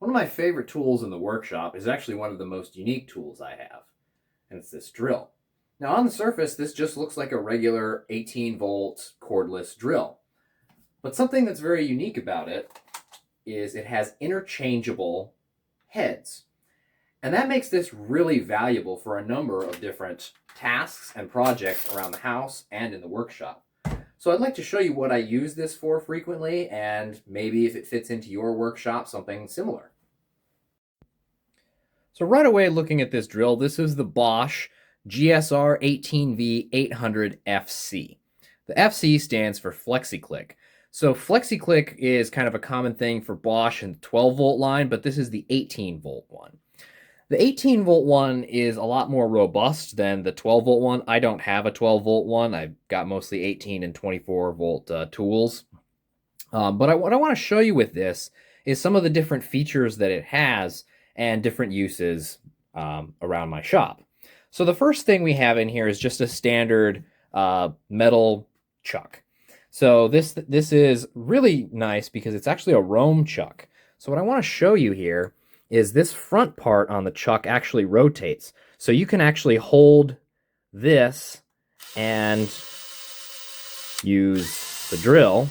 One of my favorite tools in the workshop is actually one of the most unique tools I have, and it's this drill. Now on the surface, this just looks like a regular 18-volt cordless drill. But something that's very unique about it is it has interchangeable heads. And that makes this really valuable for a number of different tasks and projects around the house and in the workshop. So I'd like to show you what I use this for frequently, and maybe if it fits into your workshop, something similar. So right away, looking at this drill, this is the Bosch GSR 18V800FC. The FC stands for Flexiclick. So Flexiclick is kind of a common thing for Bosch and the 12-volt line, but this is the 18-volt one. The 18-volt one is a lot more robust than the 12-volt one. I don't have a 12-volt one. I've got mostly 18 and 24-volt tools. But what I want to show you with this is some of the different features that it has and different uses around my shop. So the first thing we have in here is just a standard metal chuck. So this is really nice because it's actually a Rome chuck. So what I want to show you here is this front part on the chuck actually rotates. So you can actually hold this and use the drill.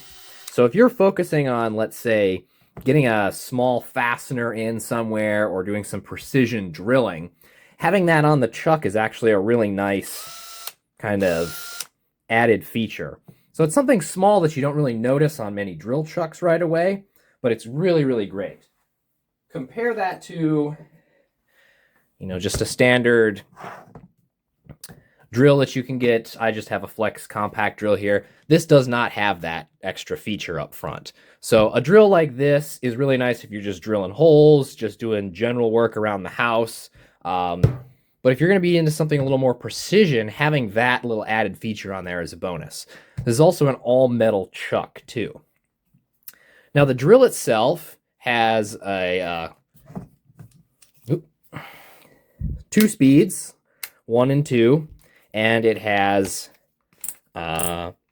So if you're focusing on, let's say, getting a small fastener in somewhere or doing some precision drilling, having that on the chuck is actually a really nice kind of added feature. So it's something small that you don't really notice on many drill chucks right away, but it's really, really great. Compare that to, just a standard drill that you can get. I just have a Flex compact drill here. This does not have that extra feature up front. So a drill like this is really nice if you're just drilling holes, just doing general work around the house. But if you're going to be into something a little more precision, having that little added feature on there is a bonus. This is also an all-metal chuck, too. Now, the drill itself has a 2 speeds, 1 and 2, and it has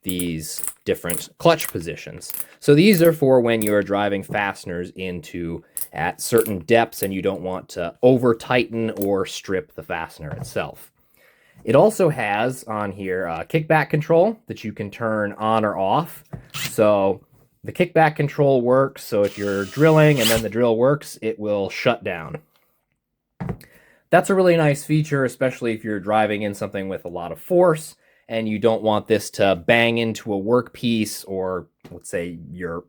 these different clutch positions. So these are for when you're driving fasteners into at certain depths and you don't want to over tighten or strip the fastener itself. It also has on here a kickback control that you can turn on or off. So the kickback control works, so if you're drilling and then the drill works, it will shut down. That's a really nice feature, especially if you're driving in something with a lot of force and you don't want this to bang into a workpiece or, let's say,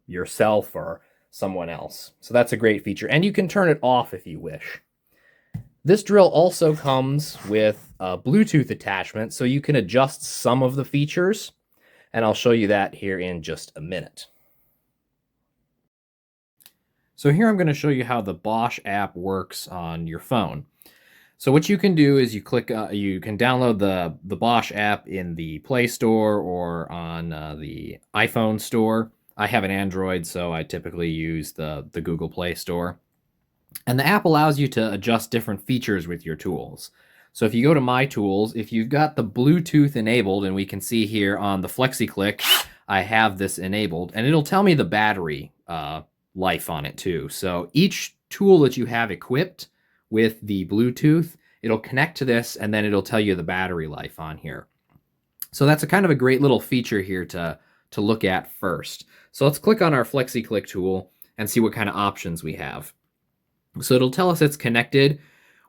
yourself or someone else. So that's a great feature, and you can turn it off if you wish. This drill also comes with a Bluetooth attachment, so you can adjust some of the features, and I'll show you that here in just a minute. So here I'm going to show you how the Bosch app works on your phone. So what you can do is you can download the Bosch app in the Play Store or on the iPhone store. I have an Android, so I typically use the Google Play Store. And the app allows you to adjust different features with your tools. So if you go to My Tools, if you've got the Bluetooth enabled, and we can see here on the Flexiclick, I have this enabled, and it'll tell me the battery life on it too. So each tool that you have equipped with the Bluetooth, it'll connect to this, and then it'll tell you the battery life on here. So that's a kind of a great little feature here to look at first. So let's click on our Flexiclick tool and see what kind of options we have. So it'll tell us it's connected.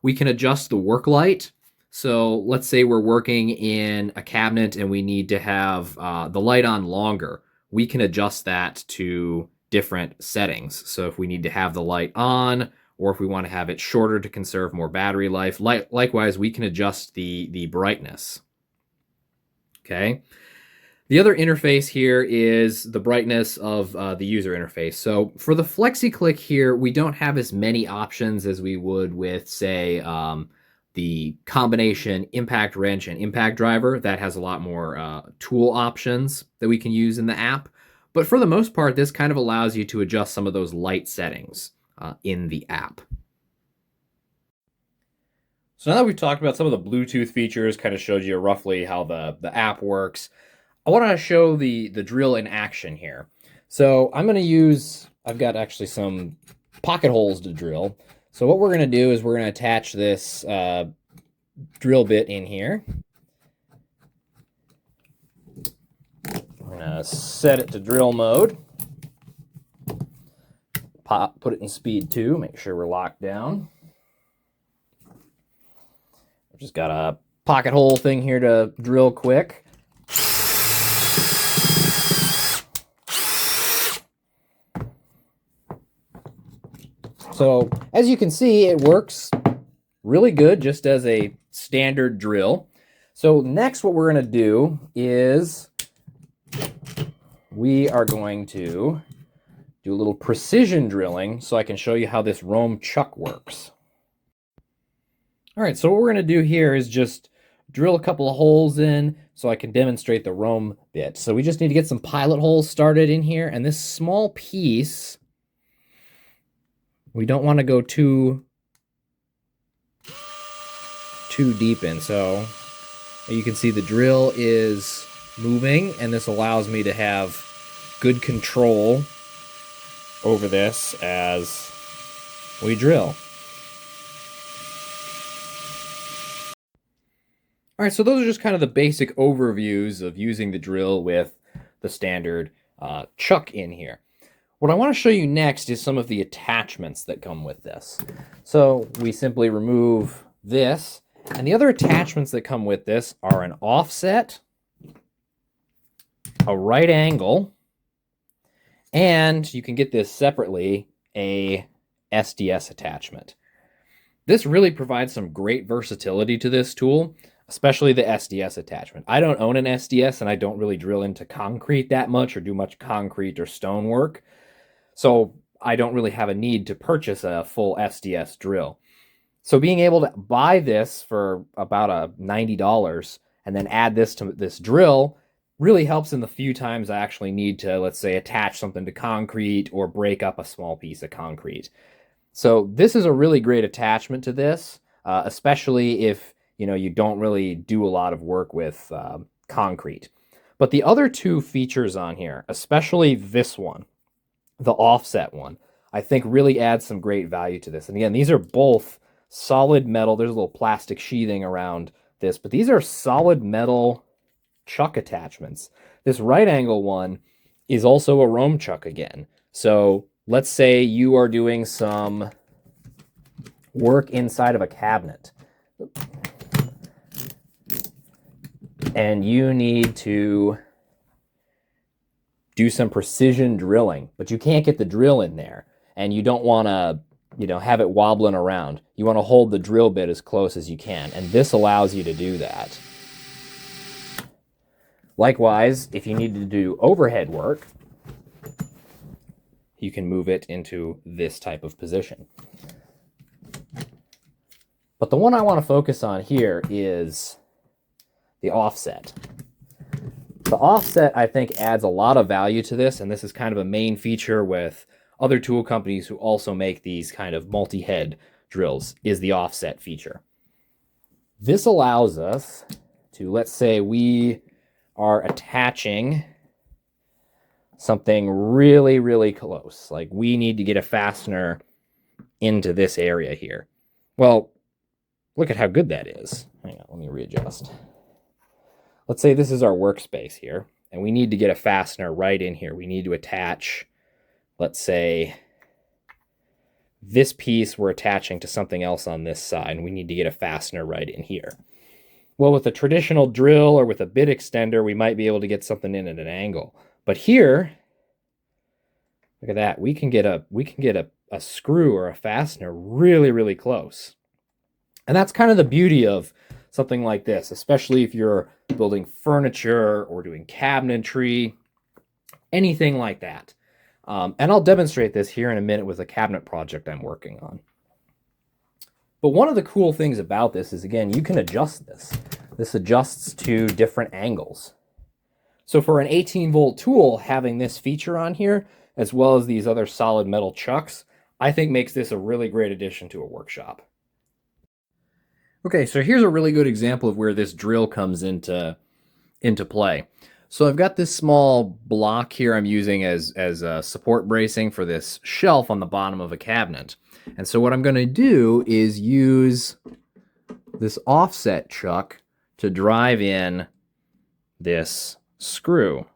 We can adjust the work light. So let's say we're working in a cabinet and we need to have the light on longer. We can adjust that to different settings. So if we need to have the light on, or if we want to have it shorter to conserve more battery life, likewise, we can adjust the brightness. Okay. The other interface here is the brightness of the user interface. So for the Flexiclick here, we don't have as many options as we would with, say, the combination impact wrench and impact driver. That has a lot more tool options that we can use in the app. But for the most part, this kind of allows you to adjust some of those light settings in the app. So now that we've talked about some of the Bluetooth features, kind of showed you roughly how the app works, I want to show the drill in action here. So I'm going to use, I've got actually some pocket holes to drill. So what we're going to do is we're going to attach this drill bit in here. We're going to set it to drill mode. Put it in speed 2, make sure we're locked down. I've just got a pocket hole thing here to drill quick. So as you can see, it works really good just as a standard drill. So next what we're going to do is we are going to do a little precision drilling so I can show you how this Rome chuck works. All right, so what we're going to do here is just drill a couple of holes in so I can demonstrate the Rome bit. So we just need to get some pilot holes started in here, and this small piece, we don't want to go too deep in. So you can see the drill is moving, and this allows me to have good control over this as we drill. All right, so those are just kind of the basic overviews of using the drill with the standard chuck in here. What I want to show you next is some of the attachments that come with this. So we simply remove this, and the other attachments that come with this are an offset, a right angle, and you can get this separately, a SDS attachment. This really provides some great versatility to this tool, especially the SDS attachment. I don't own an SDS, and I don't really drill into concrete that much or do much concrete or stone work. So I don't really have a need to purchase a full SDS drill. So being able to buy this for about $90 and then add this to this drill really helps in the few times I actually need to, let's say, attach something to concrete or break up a small piece of concrete. So this is a really great attachment to this, especially if you don't really do a lot of work with concrete. But the other two features on here, especially this one, the offset one, I think really adds some great value to this. And again, these are both solid metal. There's a little plastic sheathing around this, but these are solid metal chuck attachments. This right angle one is also a Rome chuck again. So let's say you are doing some work inside of a cabinet and you need to do some precision drilling, but you can't get the drill in there, and you don't want to have it wobbling around. You want to hold the drill bit as close as you can, and this allows you to do that. Likewise, if you need to do overhead work, you can move it into this type of position. But the one I want to focus on here is the offset. The offset, I think, adds a lot of value to this, and this is kind of a main feature with other tool companies who also make these kind of multi-head drills, is the offset feature. This allows us to, let's say we are attaching something really, really close. Like we need to get a fastener into this area here. Well, look at how good that is. Hang on, let me readjust. Let's say this is our workspace here, and we need to get a fastener right in here. We need to attach, let's say, this piece we're attaching to something else on this side, and we need to get a fastener right in here. Well, with a traditional drill or with a bit extender, we might be able to get something in at an angle. But here, look at that. We can get a screw or a fastener really, really close. And that's kind of the beauty of something like this, especially if you're building furniture or doing cabinetry, anything like that. And I'll demonstrate this here in a minute with a cabinet project I'm working on. But one of the cool things about this is, again, you can adjust this. This adjusts to different angles. So for an 18-volt tool, having this feature on here, as well as these other solid metal chucks, I think makes this a really great addition to a workshop. Okay, so here's a really good example of where this drill comes into play. So I've got this small block here I'm using as a support bracing for this shelf on the bottom of a cabinet. And so what I'm going to do is use this offset chuck to drive in this screw.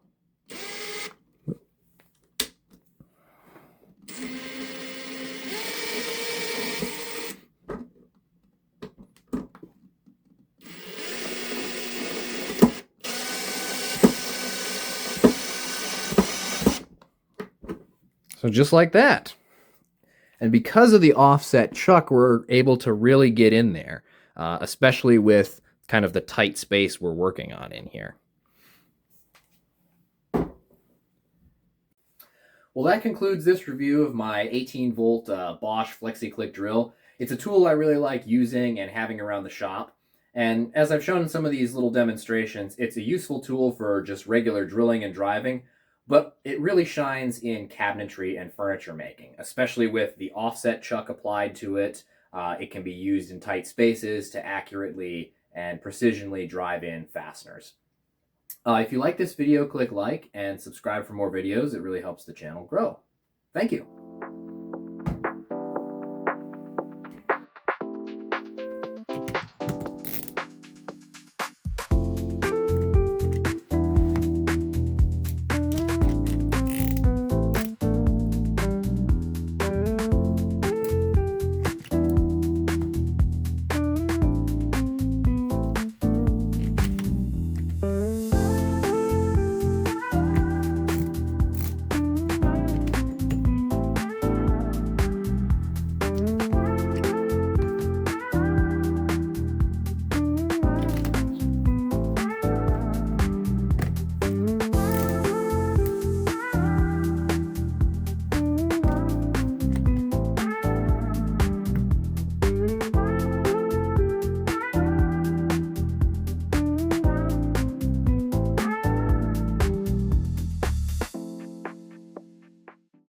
So just like that. And because of the offset chuck, we're able to really get in there, especially with kind of the tight space we're working on in here. Well, that concludes this review of my 18-volt Bosch Flexiclick drill. It's a tool I really like using and having around the shop. And as I've shown in some of these little demonstrations, it's a useful tool for just regular drilling and driving, but it really shines in cabinetry and furniture making, especially with the offset chuck applied to it. It can be used in tight spaces to accurately and precisionally drive in fasteners. If you like this video, click like and subscribe for more videos. It really helps the channel grow. Thank you.